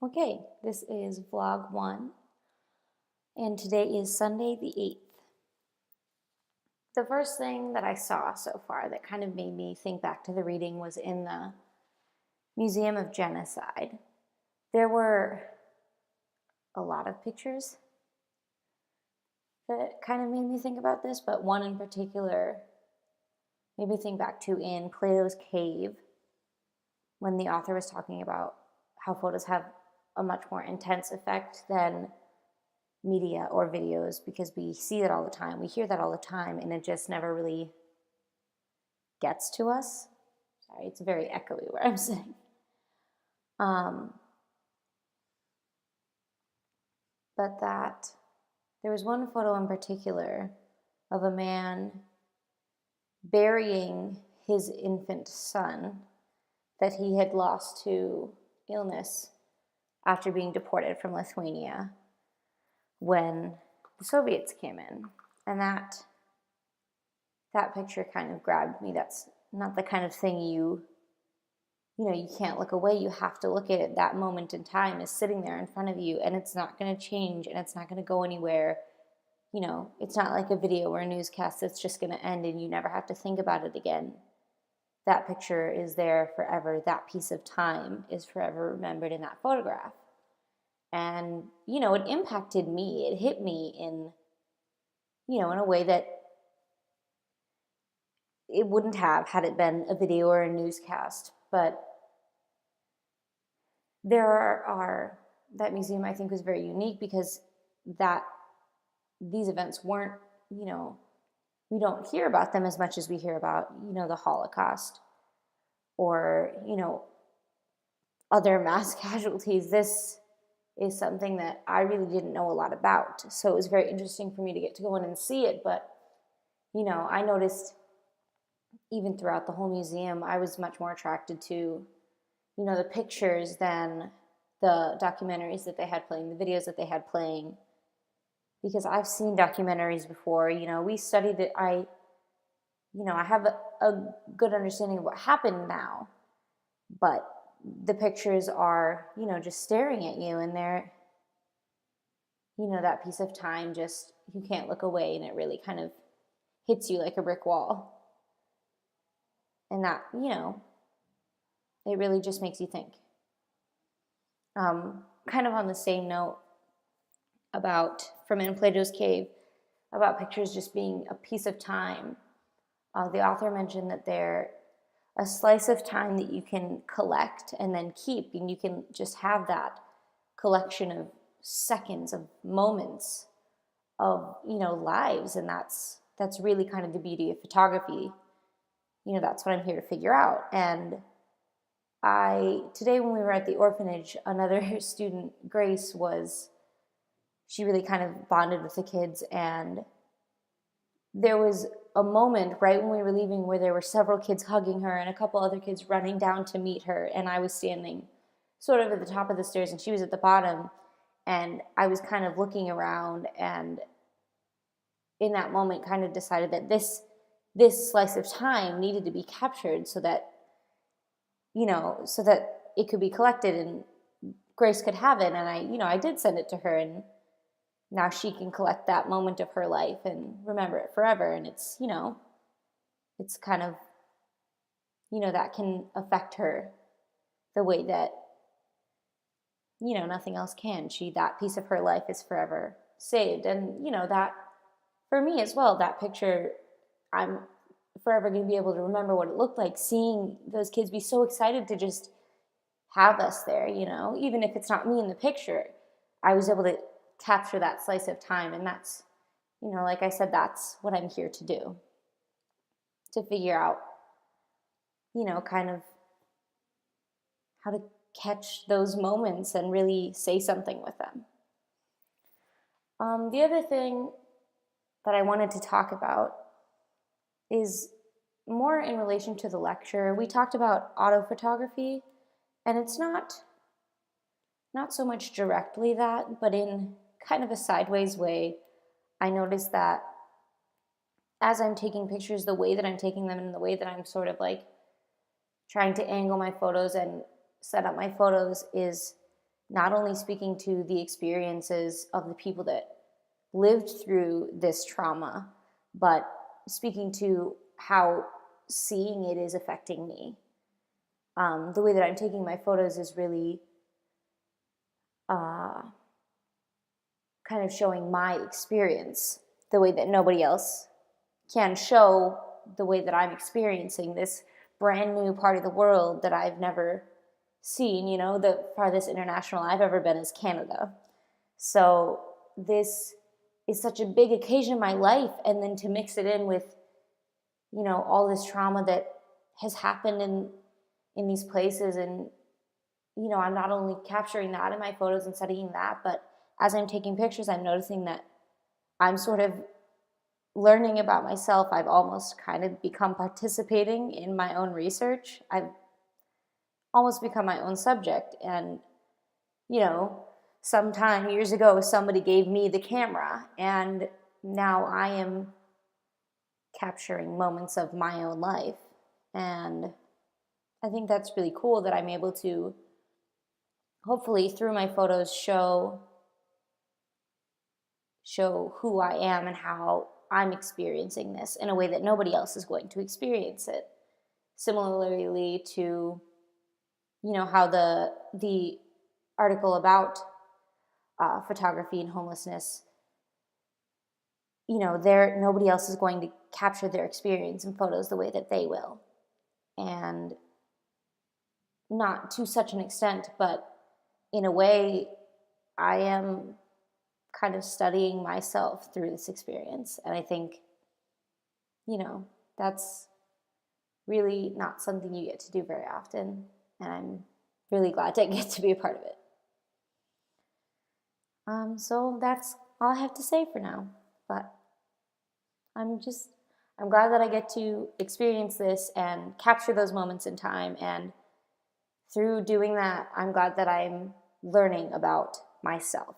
Okay, this is vlog 1, and today is Sunday the 8th. The first thing that I saw so far that kind of made me think back to the reading was in the Museum of Genocide. There were a lot of pictures that kind of made me think about this, but one in particular made me think back to in Plato's Cave, when the author was talking about how photos have a much more intense effect than media or videos, because we see that all the time, we hear that all the time, and it just never really gets to us. Sorry, it's very echoey where I'm sitting. But that there was one photo in particular of a man burying his infant son that he had lost to illness after being deported from Lithuania when the Soviets came in. And that picture kind of grabbed me. That's not the kind of thing you can't look away. You have to look at it. That moment in time is sitting there in front of you, and it's not going to change, and it's not going to go anywhere. It's not like a video or a newscast that's just going to end and you never have to think about it again. That picture is there forever. That piece of time is forever remembered in that photograph. And, it impacted me. It hit me in a way that it wouldn't have had it been a video or a newscast. But that museum, I think, was very unique because these events weren't, we don't hear about them as much as we hear about, the Holocaust or, other mass casualties. This is something that I really didn't know a lot about. So it was very interesting for me to get to go in and see it. But, I noticed even throughout the whole museum, I was much more attracted to, the pictures than the documentaries that they had playing, the videos that they had playing. Because I've seen documentaries before, we studied it. I have a good understanding of what happened now, but the pictures are, just staring at you, and they're, that piece of time, just, you can't look away, and it really kind of hits you like a brick wall. And that, it really just makes you think. Kind of on the same note, from in Plato's Cave, about pictures just being a piece of time. The author mentioned that they're a slice of time that you can collect and then keep, and you can just have that collection of seconds, of moments, of lives, and that's really kind of the beauty of photography. That's what I'm here to figure out. And today when we were at the orphanage, another student, Grace, she really kind of bonded with the kids, and there was a moment right when we were leaving where there were several kids hugging her and a couple other kids running down to meet her, and I was standing sort of at the top of the stairs and she was at the bottom, and I was kind of looking around, and in that moment kind of decided that this slice of time needed to be captured so that it could be collected and Grace could have it. And I did send it to her, and now she can collect that moment of her life and remember it forever. And it's, it's kind of, that can affect her the way that, nothing else can. That piece of her life is forever saved. And, that for me as well, that picture, I'm forever going to be able to remember what it looked like, seeing those kids be so excited to just have us there, even if it's not me in the picture. I was able to capture that slice of time, and that's, like I said, that's what I'm here to do, to figure out, kind of how to catch those moments and really say something with them. The other thing that I wanted to talk about is more in relation to the lecture. We talked about autophotography, and it's not so much directly that, but in kind of a sideways way. I noticed that as I'm taking pictures, the way that I'm taking them and the way that I'm sort of like trying to angle my photos and set up my photos is not only speaking to the experiences of the people that lived through this trauma, but speaking to how seeing it is affecting me. The way that I'm taking my photos is really kind of showing my experience the way that nobody else can show the way that I'm experiencing this brand new part of the world that I've never seen. You know, the farthest international I've ever been is Canada. So this is such a big occasion in my life, and then to mix it in with, you know, all this trauma that has happened in these places. And, you know, I'm not only capturing that in my photos and studying that, but as I'm taking pictures, I'm noticing that I'm sort of learning about myself. I've almost kind of become participating in my own research. I've almost become my own subject. And, you know, sometime years ago, somebody gave me the camera, and now I am capturing moments of my own life. And I think that's really cool that I'm able to, hopefully through my photos, show who I am and how I'm experiencing this in a way that nobody else is going to experience it. Similarly to, you know, how the article about photography and homelessness, you know, nobody else is going to capture their experience in photos the way that they will. And not to such an extent, but in a way, I am kind of studying myself through this experience. And I think, you know, that's really not something you get to do very often. And I'm really glad to get to be a part of it. So that's all I have to say for now. But I'm glad that I get to experience this and capture those moments in time. And through doing that, I'm glad that I'm learning about myself.